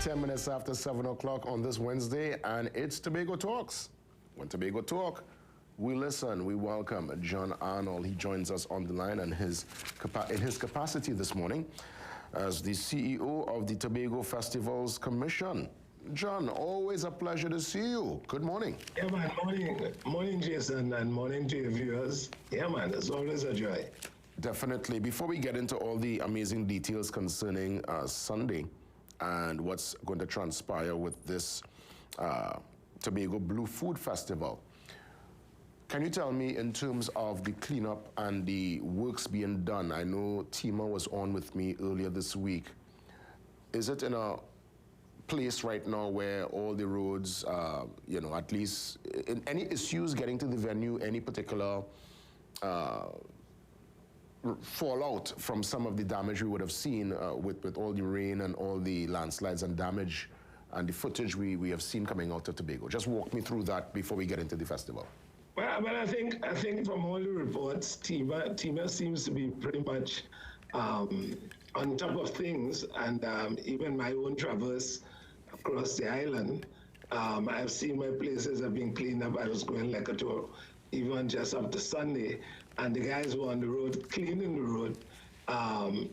10 minutes after 7 o'clock on this Wednesday, and it's Tobago Talks. When Tobago Talk, we listen, we welcome John Arnold. He joins us on the line and in his capacity this morning as the CEO of the Tobago Festivals Commission. John, always a pleasure to see you. Good morning. Yeah, man. Morning, Jason, and morning to your viewers. Yeah, man. It's always a joy. Definitely. Before we get into all the amazing details concerning Sunday and what's going to transpire with this Tobago Blue Food Festival, can you tell me in terms of the cleanup and the works being done? I know Tima was on with me earlier this week. Is it in a place right now where all the roads, at least in any issues getting to the venue, any particular fallout from some of the damage we would have seen with all the rain and all the landslides and damage and the footage we have seen coming out of Tobago? Just walk me through that before we get into the festival. Well, I think from all the reports, Tima seems to be pretty much on top of things, and even my own traverse across the island, I've seen my places have been cleaned up. I was going like a tour even just after Sunday, and the guys were on the road cleaning the road,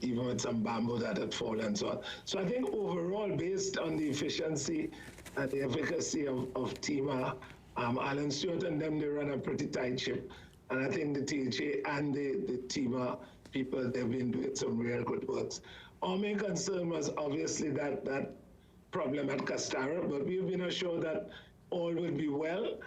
even with some bamboo that had fallen and so on. So I think overall, based on the efficiency and the efficacy of Tima, Alan Stewart and them, they run a pretty tight ship. And I think the THA and the Tima people, they've been doing some real good works. Our main concern was obviously that problem at Castara, but we've been assured that all will be well.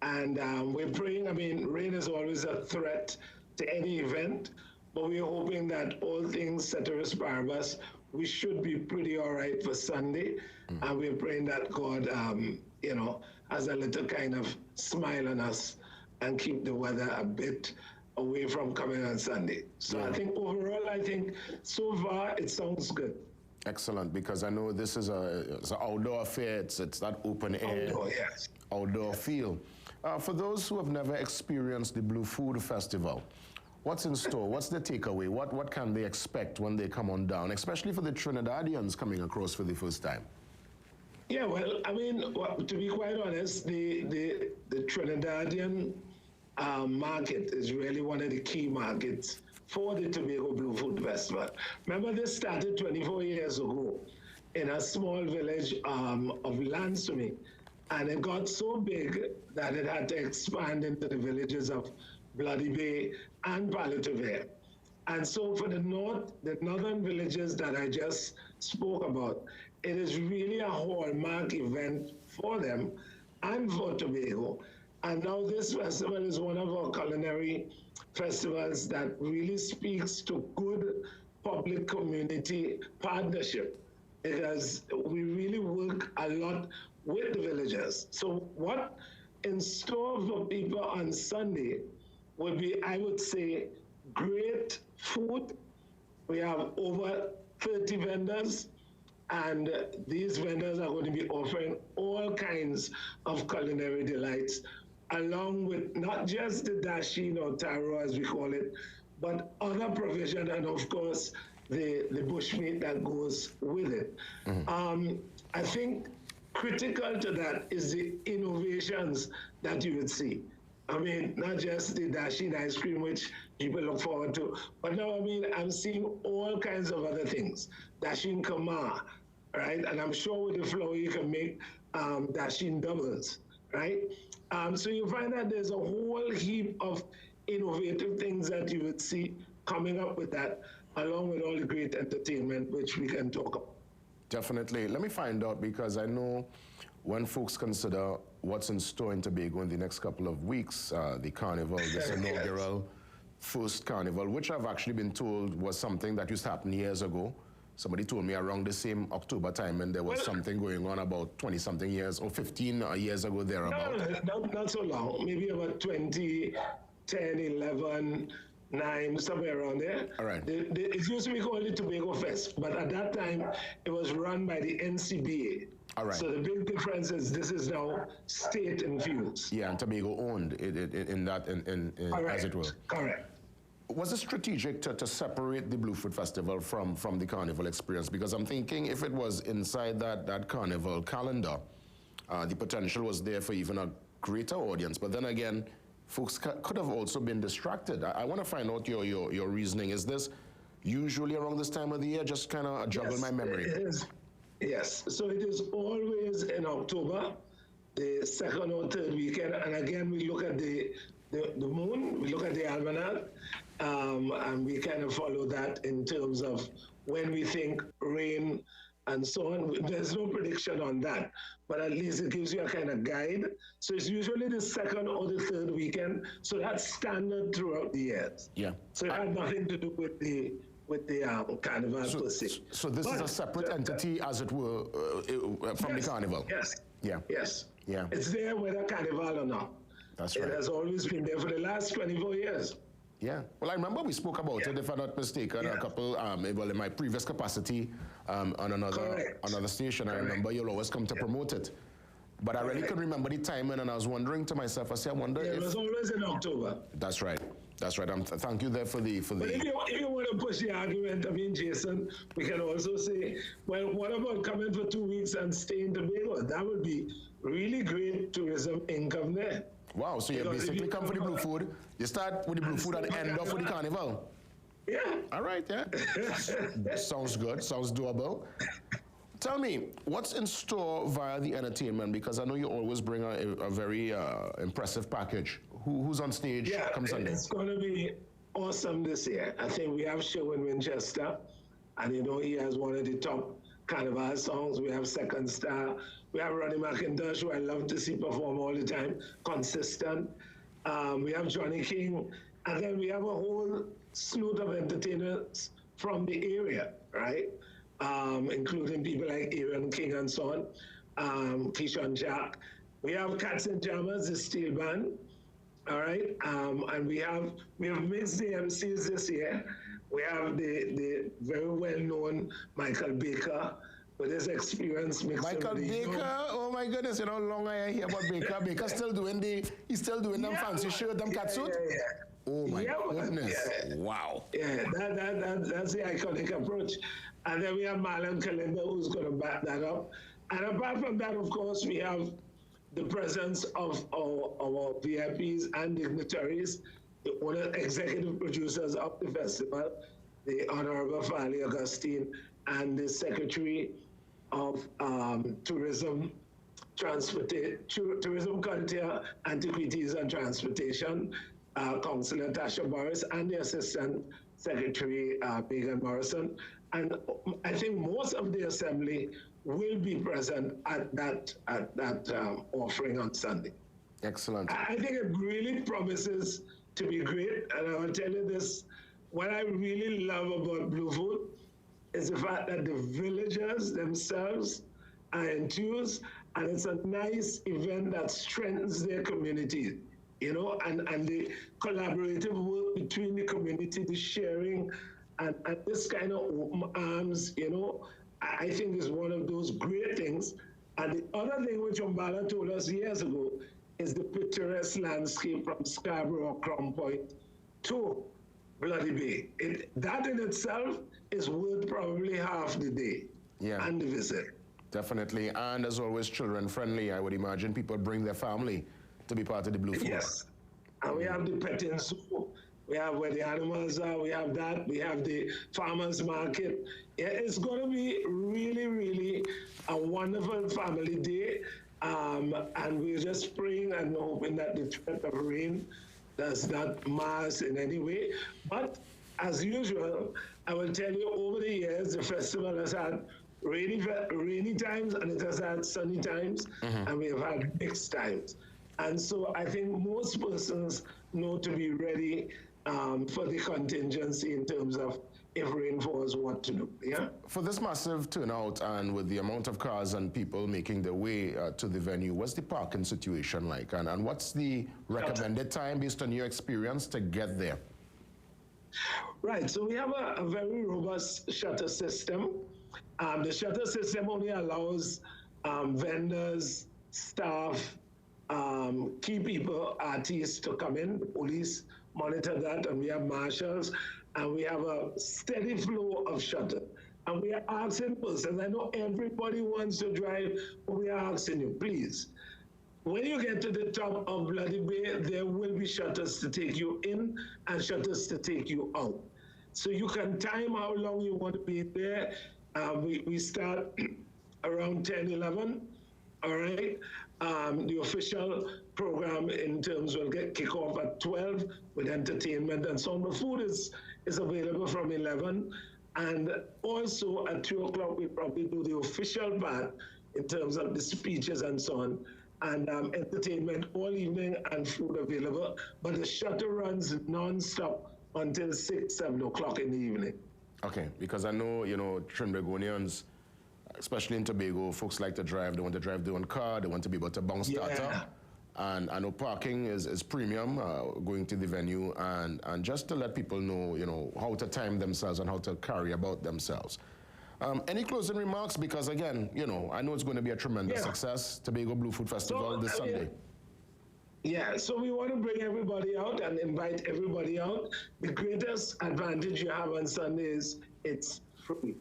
And we're praying. I mean, rain is always a threat to any event, but we're hoping that all things ceteris paribus, we should be pretty all right for Sunday. And we're praying that God, has a little kind of smile on us and keep the weather a bit away from coming on Sunday. So I think overall, so far it sounds good. Excellent, because I know this is it's an outdoor affair. It's that open air, outdoor feel. For those who have never experienced the Blue Food Festival, what's in store? What's the takeaway? What can they expect when they come on down, especially for the Trinidadians coming across for the first time? Yeah, well, I mean, to be quite honest, the Trinidadian market is really one of the key markets for the Tobago Blue Food Festival. Remember, this started 24 years ago in a small village of Lansome, and it got so big that it had to expand into the villages of Bloody Bay and Palatavere. And so for the northern villages that I just spoke about, it is really a hallmark event for them and for Tobago. And now this festival is one of our culinary festivals that really speaks to good public community partnership, because we really work a lot with the villagers. So what in store for people on Sunday would be, I would say, great food. We have over 30 vendors, and these vendors are going to be offering all kinds of culinary delights, along with not just the dasheen or taro as we call it, but other provision, and of course the bushmeat that goes with it. I think critical to that is the innovations that you would see. I mean, not just the dasheen ice cream, which people look forward to, but now, I mean, I'm seeing all kinds of other things. Dasheen kama, right? And I'm sure with the flour you can make dasheen doubles, right? So you find that there's a whole heap of innovative things that you would see coming up with that, along with all the great entertainment, which we can talk about. Definitely. Let me find out, because I know when folks consider what's in store in Tobago in the next couple of weeks, the carnival, this inaugural first carnival, which I've actually been told was something that used to happen years ago. Somebody told me around the same October time, and there was something going on about 20-something years or 15 years ago thereabout. No, not so long. Maybe about 2010, 11, 9, somewhere around there. All right. It used to be called the Tobago Fest, but at that time, it was run by the NCBA. All right. So the big difference is this is now state infused. Yeah, and Tobago owned it as it were. Correct. Was it strategic to separate the Blue Food Festival from the carnival experience? Because I'm thinking if it was inside that carnival calendar, the potential was there for even a greater audience. But then again, folks could have also been distracted. I want to find out your reasoning. Is this usually around this time of the year? Just kind of juggle my memory. It is. Yes, so it is always in October, the second or third weekend. And again, we look at the moon, we look at the almanac, and we kind of follow that in terms of when we think rain and so on. There's no prediction on that, but at least it gives you a kind of guide. So it's usually the second or the third weekend. So that's standard throughout the years. Yeah. So it had nothing to do with the carnival per se. So this is a separate entity, as it were, from the carnival. Yes. Yeah. Yes. Yeah. It's there whether carnival or not. That's right. It has always been there for the last 24 years. Yeah. Well, I remember we spoke about it, if I'm not mistaken, a couple, well, in my previous capacity on another station. I remember you'll always come to promote it. But I really couldn't remember the timing, and I was wondering to myself, I wonder if... It was always in October. That's right. That's right. Thank you there for the... But if you want to push the argument, I mean, Jason, we can also say, well, what about coming for 2 weeks and staying in Tobago? That would be really great tourism income there. Wow, so you basically come for the Blue Food. You start with the Blue Food and end off with the carnival. Yeah. All right, yeah. Sounds good. Sounds doable. Tell me, what's in store via the entertainment? Because I know you always bring a very impressive package. Who's on stage come Sunday? It's going to be awesome this year. I think we have Sherwin Winchester, and he has one of the top carnival songs. We have Second Star. We have Ronnie McIntosh, who I love to see perform all the time, consistent. We have Johnny King, and then we have a whole slew of entertainers from the area, right? Including people like Aaron King and so on, Keishon Jack. We have Cats and Jammers, the steel band, all right? And we have mixed the MCs this year. We have the very well-known Michael Baker with his experience mixed. Michael Baker, oh my goodness, how long I hear about Baker. Baker's still doing he's still doing them fancy shirt, them catsuit? Yeah. Oh my goodness, wow. Yeah, that's the iconic approach. And then we have Marlon Kalinda, who's going to back that up. And apart from that, of course, we have the presence of our VIPs and dignitaries, one of the executive producers of the festival, the Honorable Farley Augustine, and the Secretary of Tourism, Tourism Culture, Antiquities and Transportation, Councillor Tasha Morris, and the Assistant Secretary Megan Morrison. And I think most of the assembly will be present at that offering on Sunday. Excellent. I think it really promises to be great. And I will tell you this, what I really love about Blue Food is the fact that the villagers themselves are enthused, and it's a nice event that strengthens their community, and the collaborative work between the community, the sharing, and this kind of open arms, I think is one of those great things. And the other thing which Umbala told us years ago is the picturesque landscape from Scarborough, Crown Point to Bloody Bay. That in itself is worth probably half the day and the visit. Definitely, and as always, children friendly. I would imagine people bring their family to be part of the Blue Food. Yes, and we have the petting zoo. We have where the animals are. We have that. We have the farmers market. Yeah, it's going to be really, really a wonderful family day. And we're just praying and hoping that the threat of rain does not mar us in any way. But as usual, I will tell you, over the years, the festival has had rainy times and it has had sunny times, and we have had mixed times. And so I think most persons know to be ready for the contingency in terms of if rain falls, what to do. Yeah. For this massive turnout and with the amount of cars and people making their way to the venue, what's the parking situation like? And what's the recommended time based on your experience to get there? Right. So we have a very robust shutter system. The shutter system only allows vendors, staff, key people, artists to come in. The police monitor that, and we have marshals, and we have a steady flow of shuttle. And we are asking persons, I know everybody wants to drive, but we are asking you, please, when you get to the top of Bloody Bay, there will be shutters to take you in and shutters to take you out. So you can time how long you want to be there. We start around 10, 11, all right? The official program in terms will kick off at 12 with entertainment and so on. The food is available from 11. And also at 2 o'clock, we probably do the official part in terms of the speeches and so on. And entertainment all evening and food available. But the shuttle runs non-stop until 6, 7 o'clock in the evening. Okay, because I know, Trinidadians, especially in Tobago, folks like to drive. They want to drive their own car. They want to be able to bounce data. And I know parking is premium going to the venue. And just to let people know, how to time themselves and how to carry about themselves. Any closing remarks? Because again, I know it's going to be a tremendous success. Tobago Blue Food Festival this Sunday. Yeah, so we want to bring everybody out and invite everybody out. The greatest advantage you have on Sunday is it's free.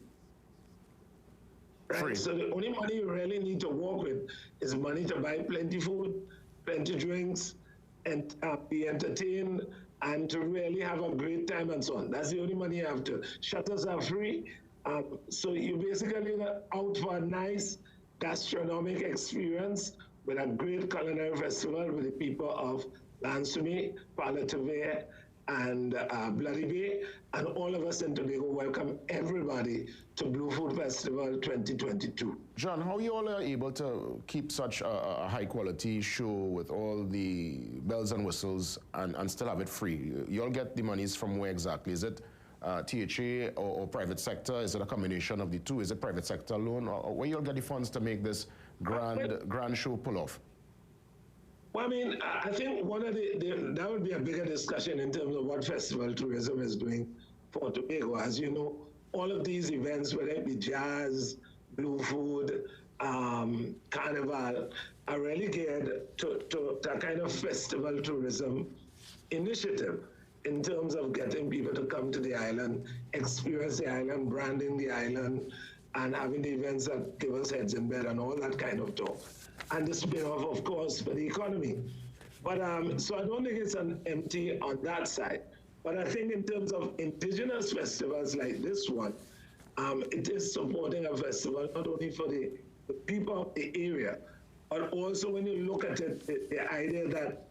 Right? Free. So the only money you really need to work with is money to buy plenty food, plenty drinks, and be entertained, and to really have a great time and so on. That's the only money you have to. Shutters are free. So you're basically out for a nice gastronomic experience with a great culinary festival with the people of Lansumi, Palatavere, and Bloody Bay. And all of us in Tobago welcome everybody to Blue Food Festival 2022. John, how you all are able to keep such a high quality show with all the bells and whistles and still have it free? You all get the monies from where exactly? Is it THA or private sector? Is it a combination of the two? Is it private sector alone? Or where you all get the funds to make this grand show pull off? Well, I mean, I think one of that would be a bigger discussion in terms of what festival tourism is doing for Tobago. As you know, all of these events, whether it be jazz, blue food, carnival, are really geared to a kind of festival tourism initiative in terms of getting people to come to the island, experience the island, branding the island, and having the events that give us heads in bed and all that kind of talk. And the spin-off, of course, for the economy. But so I don't think it's an empty on that side. But I think in terms of indigenous festivals like this one, it is supporting a festival not only for the people of the area, but also when you look at it, the idea that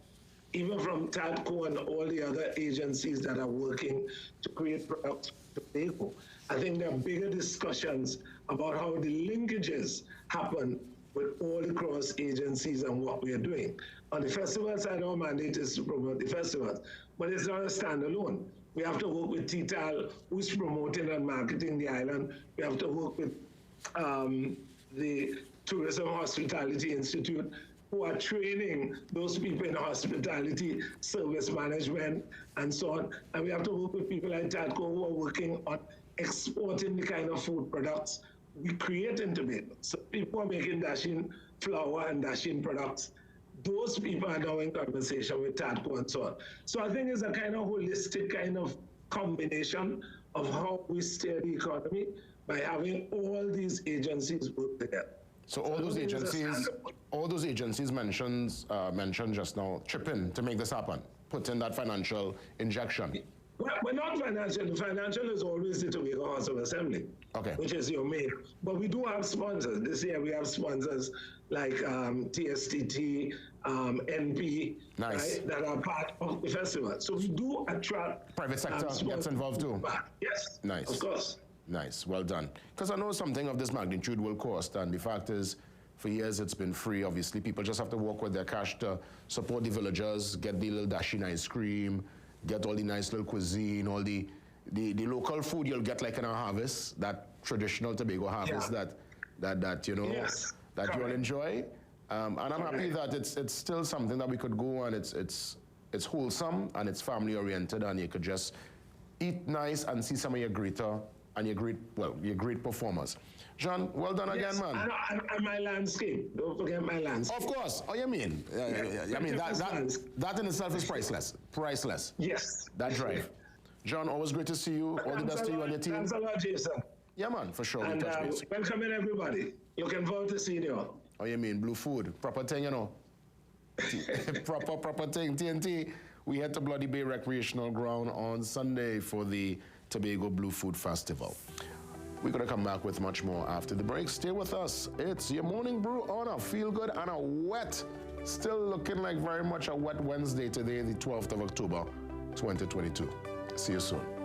even from TADCO and all the other agencies that are working to create products for Tobago, I think there are bigger discussions about how the linkages happen with all the cross agencies and what we are doing. On the festival side, our mandate is to promote the festivals, but it's not a standalone. We have to work with TTAL, who's promoting and marketing the island. We have to work with the Tourism Hospitality Institute, who are training those people in hospitality, service management, and so on. And we have to work with people like TADCO who are working on exporting the kind of food products we create in Tobago. So people are making dashing flour and dashing products. Those people are now in conversation with TADCO and so on. So I think it's a kind of holistic kind of combination of how we steer the economy by having all these agencies work together. So all those agencies mentioned just now chip in to make this happen, put in that financial injection. Well, we're not financial. The financial is always the Tobago House of Assembly, which is your main. But we do have sponsors. This year we have sponsors like TSTT, NP, right, that are part of the festival. So we do attract... Private sector gets involved too? Yes, nice. Of course. Nice, well done. Because I know something of this magnitude will cost, and the fact is, for years it's been free, obviously. People just have to work with their cash to support the villagers, get the little dashing ice cream, get all the nice little cuisine, all the local food you'll get like in our harvest, that traditional Tobago harvest that you all enjoy. And I'm happy that it's still something that we could go and it's wholesome and it's family oriented and you could just eat nice and see some of your greater and you're great performers. John, well done again, man. And my landscape. Don't forget my landscape. Of course. Oh, you mean? I mean, that in itself is priceless. Priceless. Yes. That drive. John, always great to see you. All the best to you and your team. Thanks a lot, Jason. Yeah, man, for sure. And welcome in, everybody. Looking forward to seeing you all. Oh, you mean blue food? Proper thing, you know. proper thing. TNT. We head to Bloody Bay Recreational Ground on Sunday for the Tobago Blue Food Festival. We're going to come back with much more after the break. Stay with us. It's your morning brew on a feel good and a wet, still looking like very much a wet Wednesday today, the 12th of October, 2022. See you soon.